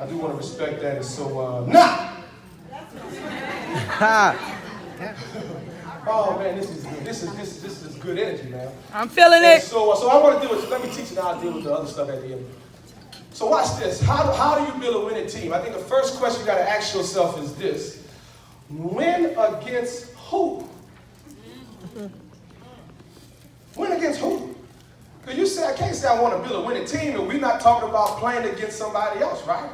I do want to respect that. And so, nah! Oh man, this is good. This is good energy, man. I'm feeling And it. so I want to deal with. Let me teach you how to deal with the other stuff at the end. So watch this. How do you build a winning team? I think the first question you got to ask yourself is this: win against who? Win against who? Because you say I can't say I want to build a winning team, and we're not talking about playing against somebody else, right?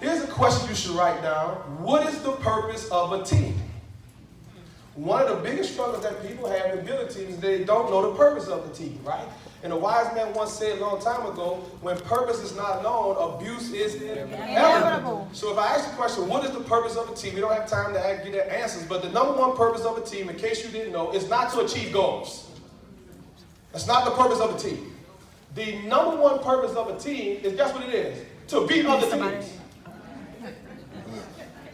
Here's a question you should write down: what is the purpose of a team? One of the biggest struggles that people have in building teams is they don't know the purpose of the team, right? And a wise man once said a long time ago, when purpose is not known, abuse is inevitable. So if I ask the question, what is the purpose of a team? We don't have time to get their answers, but the number one purpose of a team, in case you didn't know, is not to achieve goals. That's not the purpose of a team. The number one purpose of a team is, guess what it is? To beat other teams.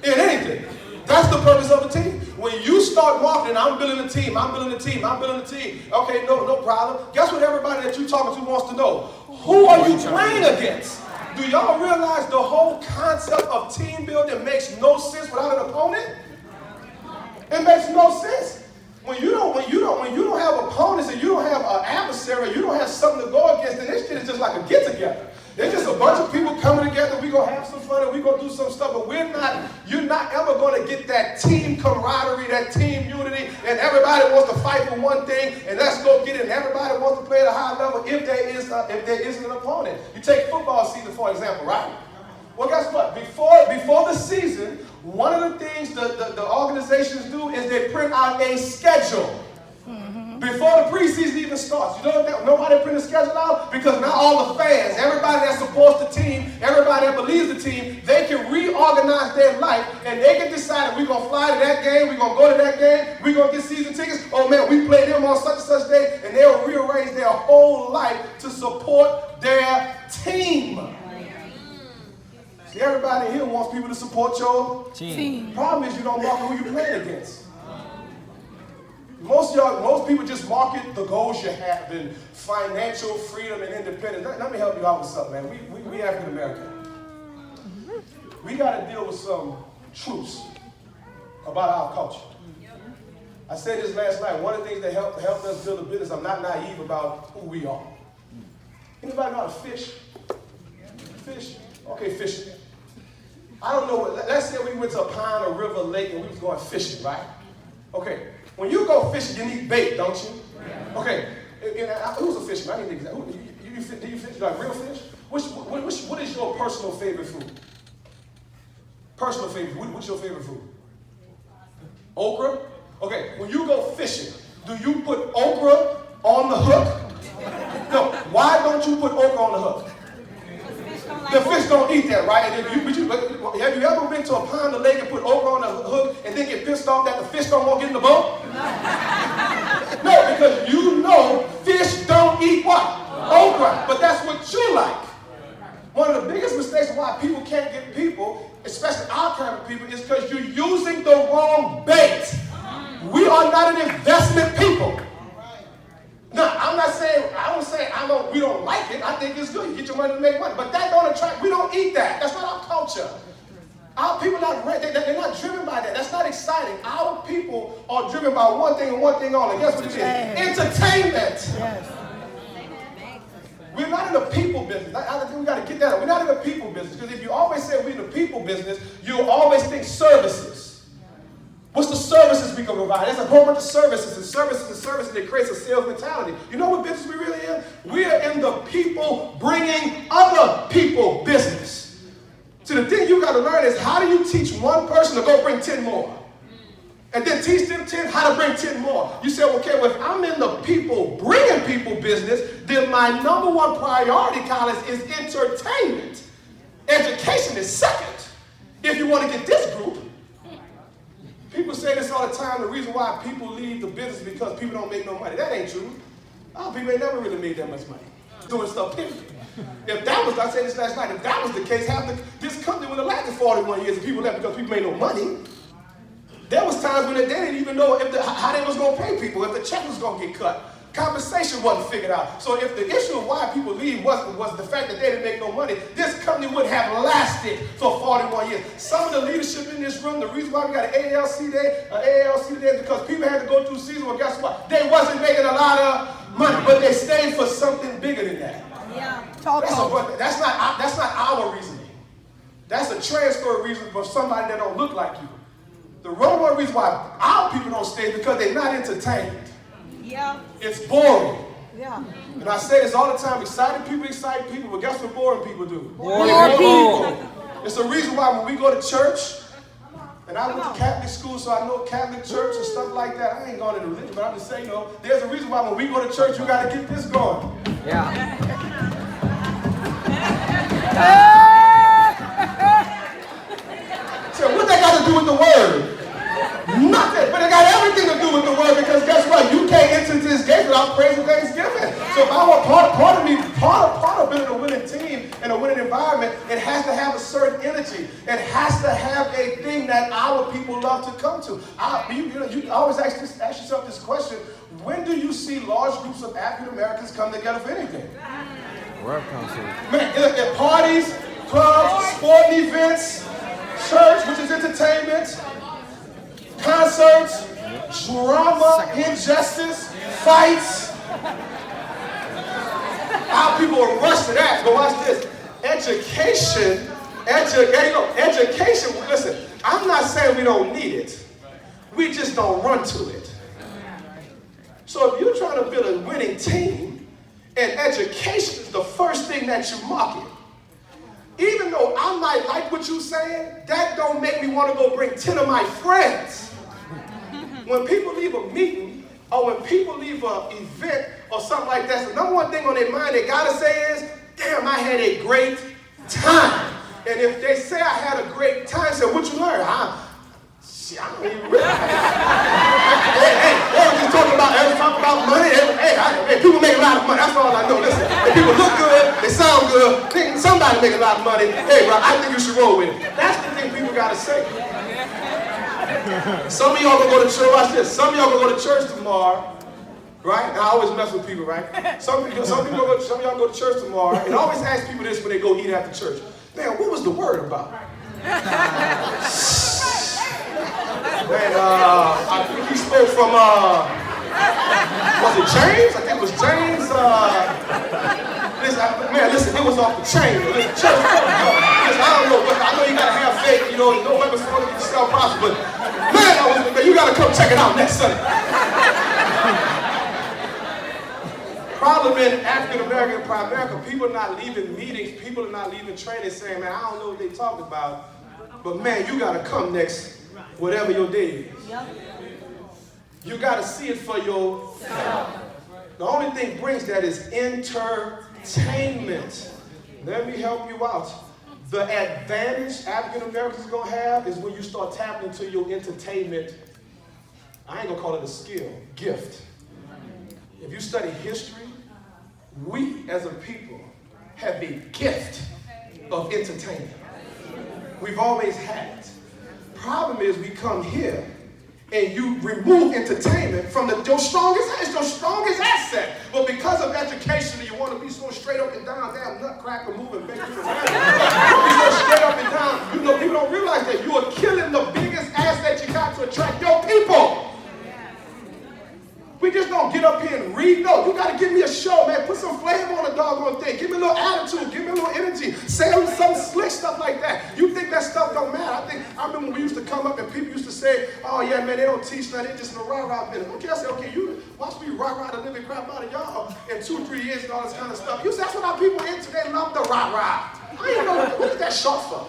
In anything. That's the purpose of a team. When you start marketing, I'm building a team, I'm building a team, I'm building a team. Okay, no problem. Guess what everybody that you're talking to wants to know? Who are you playing against? Do y'all realize the whole concept of team building makes no sense without an opponent? It makes no sense. When you don't have opponents and you don't have an adversary, you don't have something to go against, then this shit is just like a get-together. It's just a bunch of people coming together. We're going to have some fun and we're going to do some stuff, but you're not ever going to get that team camaraderie, that team unity, and everybody wants to fight for one thing, and let's go get it, and everybody wants to play at a high level if there isn't an opponent. You take football season, for example, right? Well, guess what? Before the season, one of the things the organizations do is they print out a schedule. Before the preseason even starts. You know what? Nobody print a schedule out because now all the fans, everybody that supports the team, everybody that believes the team, they can reorganize their life and they can decide if we're going to fly to that game, we're going to go to that game, we're going to get season tickets. Oh man, we play them on such and such day, and they'll rearrange their whole life to support their team. See, everybody here wants people to support your team. Problem is you don't market who you're playing against. Most people just market the goals you have in financial freedom and independence. Let me help you out with something, man. We African American. We got to deal with some truths about our culture. I said this last night. One of the things that helped us build a business, I'm not naive about who we are. Anybody know how to fish? Fish? Okay, fishing. I don't know. Let's say we went to a pond, a river, a lake, and we was going fishing, right? Okay. When you go fishing, you need bait, don't you? Okay. Who's a fisherman? I need an example. Do you fish like real fish? What is your personal favorite food? Personal favorite food. What's your favorite food? Okra? Okay. When you go fishing, do you put okra on the hook? No. Why don't you put okra on the hook? The fish don't eat that, right? And have you ever been to a pond or lake and put okra on the hook and then get pissed off that the fish don't want to get in the boat? No, because you know fish don't eat what? Okra. But that's what you like. One of the biggest mistakes why people can't get people, especially our kind of people, is because you're using the wrong bait. We are not an investment people. No, I'm not saying, we don't like it. I think it's good. You get your money to make money. But that don't attract, we don't eat that. That's not our culture. Our people they're not driven by that. That's not exciting. Our people are driven by one thing and one thing only. Guess what it is? Entertainment. Yes. We're not in the people business. I think we got to get that. We're not in the people business. Because if you always say we're in the people business, you'll always think services. What's the services we can provide? There's a whole bunch of services that creates a sales mentality. You know what business we really in? We're in the people bringing other people business. So the thing you got to learn is how do you teach one person to go bring 10 more? And then teach them 10 how to bring 10 more. You say, okay, well, if I'm in the people bringing people business, then my number one priority, Collins, is entertainment. Education is second. If you want to get this group, people say this all the time, the reason why people leave the business is because people don't make no money. That ain't true. Our people ain't never really made that much money doing stuff, period. If that was, I said this last night, if that was the case, this company would have lasted 41 years and people left because people made no money. There was times when they didn't even know how they was going to pay people, if the check was going to get cut. Compensation wasn't figured out. So if the issue of why people leave was the fact that they didn't make no money, this company wouldn't have lasted for 41 years. Some of the leadership in this room, the reason why we got an ALC day is because people had to go through season. Well, guess what? They wasn't making a lot of money, but they stayed for something bigger than that. Yeah. That's not our reasoning. That's a transfer reason for somebody that don't look like you. The one reason why our people don't stay is because they're not entertained. Yeah. It's boring. Yeah. And I say this all the time, excited people excite people, but guess what boring people do? Boring people. It's the reason why when we go to church, and I went to Catholic school, so I know Catholic church and stuff like that. I ain't going into religion, but I'm just saying, there's a reason why when we go to church, you got to get this going. Yeah. So what they got to do with the word? Nothing, but it got everything to do with the word, because guess what? You can't enter this gate without praise and thanksgiving. So if I want part of building a winning team and a winning environment, it has to have a certain energy. It has to have a thing that our people love to come to. You always ask yourself this question: when do you see large groups of African Americans come together for anything? Work council. Man, at parties, clubs, sporting events, church, which is entertainment, concerts, drama, injustice, fights. Our people are rushed to that. But watch this. Education, listen, I'm not saying we don't need it. We just don't run to it. So if you're trying to build a winning team, and education is the first thing that you market, even though I might like what you're saying, that don't make me want to go bring 10 of my friends. When people leave a meeting, or when people leave an event or something like that, the number one thing on their mind they gotta say is, damn, I had a great time. And if they say I had a great time, say, what you learn? I don't even realize. They were just talking about money. Hey, people make a lot of money. That's all I know. Listen, if people look good, they sound good, somebody make a lot of money. Hey, bro, I think you should roll with it. That's the thing people gotta say. Some of y'all gonna go to church. Watch this. Some of y'all gonna go to church tomorrow, right? And I always mess with people, right? Some of y'all go to church tomorrow, and I always ask people this when they go eat after church. Man, what was the word about? Man, I think he spoke from, was it James? I think it was James. Listen, it was off the chain. Listen, church, listen, I don't know, but I know you gotta have faith, no weapons formed against yourself possible. But man, you gotta come check it out next Sunday. Problem in African American America, people are not leaving meetings, people are not leaving training saying, man, I don't know what they talking about, but man, you gotta come next, whatever your day is. You gotta see it for yourself. The only thing brings that is entertainment. Let me help you out. The advantage African Americans are gonna have is when you start tapping into your entertainment. I ain't gonna call it a skill, gift. If you study history, we as a people have a gift of entertainment. We've always had it. Problem is we come here and you remove entertainment from your strongest asset. But because of education, you want to be so straight up and down, damn nutcracker moving, big people around. You be so straight up and down. People don't realize that you are killing the biggest asset you got to attract your people. We just don't get up here and read. No, you got to give me a show, man. Put some flavor on the doggone thing. Give me a little attitude. Give me a little energy. Say some slick stuff like that. You think that stuff don't matter? I remember when we used to come up and people used to say, oh, yeah, man, they don't teach nothing. They just in the rah-rah business. Okay, I said, okay, you watch me rah-rah the living crap out of y'all in 2-3 years and all this kind of stuff. You say, that's what our people into. They love the rah-rah. I don't know. What is that short for?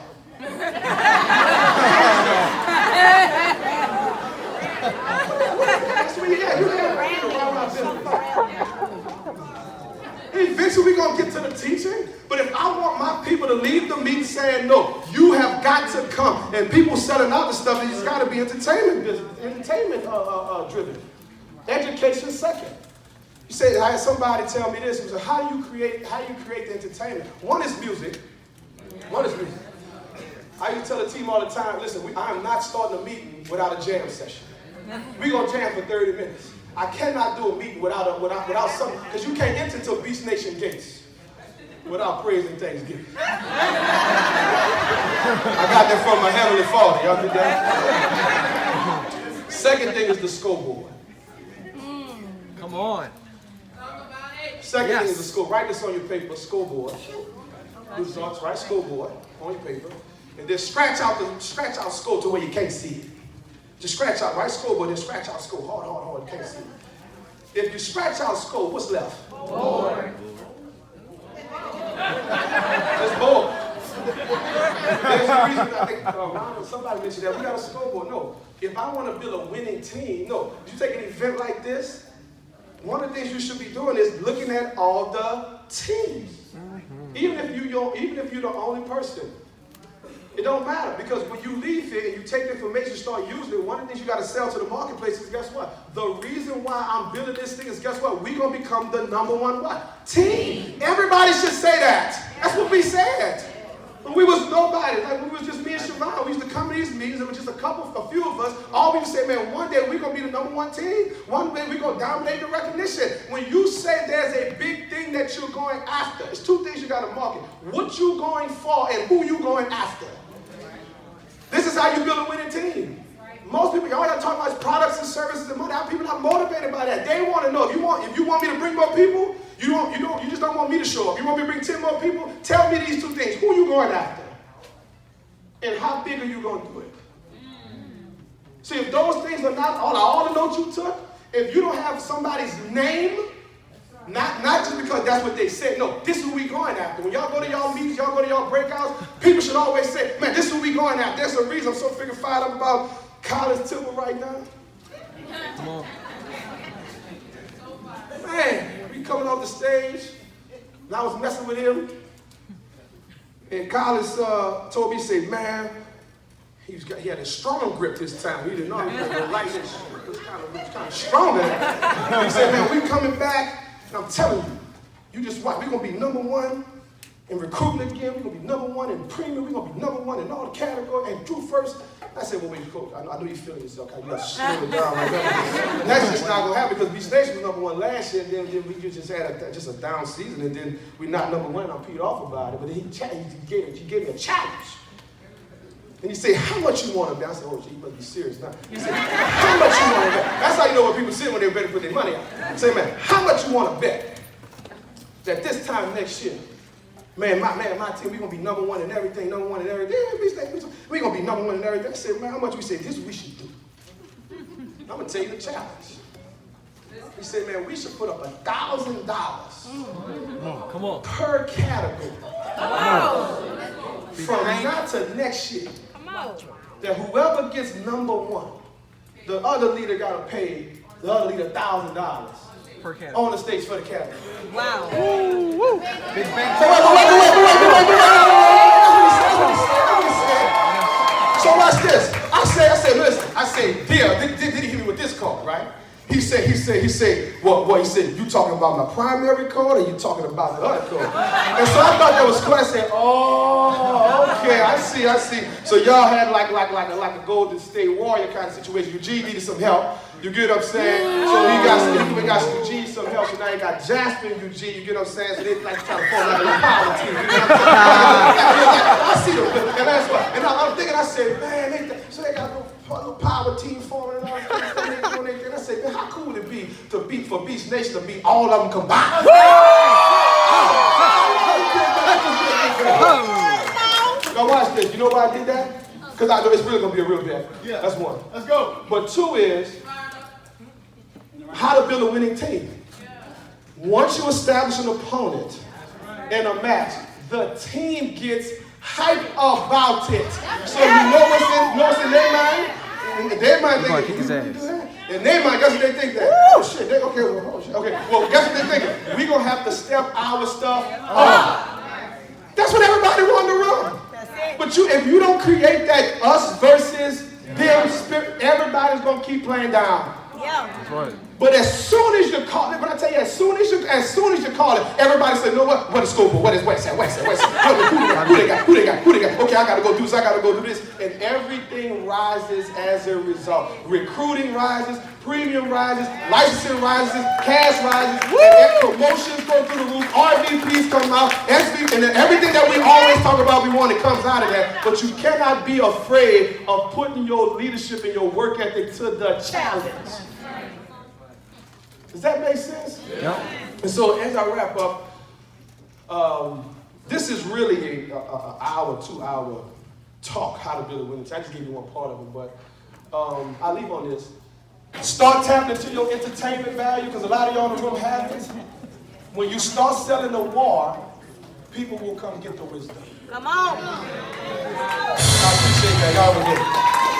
Eventually we're going to get to the teaching, but if I want my people to leave the meeting saying, no, you have got to come, and people selling out the stuff, it's got to be entertainment driven. Education second. You say, I had somebody tell me this. He said, how do you create the entertainment? One is music. I used to tell the team all the time, listen, I am not starting a meeting without a jam session. We're going to jam for 30 minutes. I cannot do a meeting without something, because you can't enter into Beast Nation gates without praise and thanksgiving. I got that from my Heavenly Father. Y'all get that? Second thing is the scoreboard. Come on. Second thing is the score. Write this on your paper, scoreboard. Results, right? Scoreboard on your paper. And then scratch out score to where you can't see it. Just scratch out, right? Scoreboard, then scratch out score. Hard, you can't see it. If you scratch out score, what's left? Board. It's board. There's a reason I think somebody mentioned that we got a scoreboard. No. If I want to build a winning team, no. If you take an event like this, one of the things you should be doing is looking at all the teams. Even if you're the only person. It don't matter, because when you leave here and you take the information and start using it, one of the things you got to sell to the marketplace is, guess what? The reason why I'm building this thing is, guess what? We're going to become the number one what? Team. Everybody should say that. That's what we said. When we was nobody, like we was just me and Sharon. We used to come to these meetings, it was just a few of us. All we said, man, one day we're going to be the number one team. One day we're going to dominate the recognition. When you say there's a big thing that you're going after, it's two things you got to market. What you going for and who you going after. This is how you build a winning team. Most people, y'all talking about products and services and money. People are not motivated by that. They want to know, if you want me to bring more people, you just don't want me to show up. You want me to bring 10 more people? Tell me these two things. Who are you going after? And how big are you going to do it? See, if those things are not all the notes you took, if you don't have somebody's name, not just because that's what they said. No, this is who we going after. When y'all go to y'all meetings, y'all go to y'all breakouts, people should always say, man, this is who we going after. There's a reason I'm so freaking fired up about College Temple right now. Come on. Man, we coming off the stage, and I was messing with him. And College told me, he said, man, he had a strong grip this time. He didn't know he was going to like this shit. It was kind of stronger. He said, man, we coming back. And I'm telling you, you just watch. We're going to be number one in recruiting again. We're going to be number one in premium. We're going to be number one in all the categories. And Drew first. I said, well, wait, Coach, I know you're feeling yourself. You got to slow it down like that. That's just not going to happen, because Beast Nation was number one last year, and then we just had a down season, and then we're not number one, and I'm peed off about it. But then he gave me a challenge. And he said, how much you want to bet? I said, oh, gee, you must be serious now. He said, how much you want to bet? That's how you know what people say when they're ready to put their money out. Say, man, how much you want to bet that this time next year, my team, we're going to be number one in everything. Yeah, we're going to be number one in everything. I said, man, how much? We said, this is what we should do. I'm going to tell you the challenge. He said, man, we should put up $1,000 Come on. per category. Wow. From now to next year. Come on. That whoever gets number one, the other leader got to pay the other leader $1,000 Per category. on the stage for the category. Wow. Woo. Big bang. So watch this. I said, listen. I said, did he hit me with this card, right? He said, what? He said, you talking about my primary card or you talking about the other card? And so I thought that was cool. I said, oh, okay, I see. So y'all had like a Golden State Warrior kind of situation. Eugene needed some help. You get what I'm saying? So he got Eugene some help. So now he got Jasper and Eugene. You get what I'm saying? So they like trying to form like a power team. You get what I'm saying? I see them. And that's what. And I'm thinking, I said, man, so they got a little power team forming and all that. And I said, man, how cool would it be for Beast Nation to be all of them combined? Now watch this. You know why I did that? Because I know it's really going to be a real bet. Yeah. That's one. Let's go. But two is how to build a winning team. Once you establish an opponent in a match, the team gets hyped about it. So you know what's in their mind? In their mind, they think, in their mind, guess what they think that? Oh shit, okay, well, guess what they think? We're going to have to step our stuff up. That's what everybody wanted to run. But if you don't create that us versus them spirit, everybody's going to keep playing down. Yeah. That's right. But as soon as you call it, when I tell you, as soon as you call it, everybody say, no, what is scope? What is what's that? Who they got? Okay, I gotta go do this, I gotta go do this. And everything rises as a result. Recruiting rises, premium rises, licensing rises, cash rises, and promotions go through the roof, RVPs come out, and then everything that we always talk about we want, it comes out of that. But you cannot be afraid of putting your leadership and your work ethic to the challenge. Does that make sense? Yeah. And so as I wrap up, this is really an hour, 2 hour talk, how to build a winning team. I just gave you one part of it, but I'll leave on this. Start tapping into your entertainment value, because a lot of y'all in the room have it. When you start selling the war, people will come get the wisdom. Come on. I appreciate that. Y'all were good.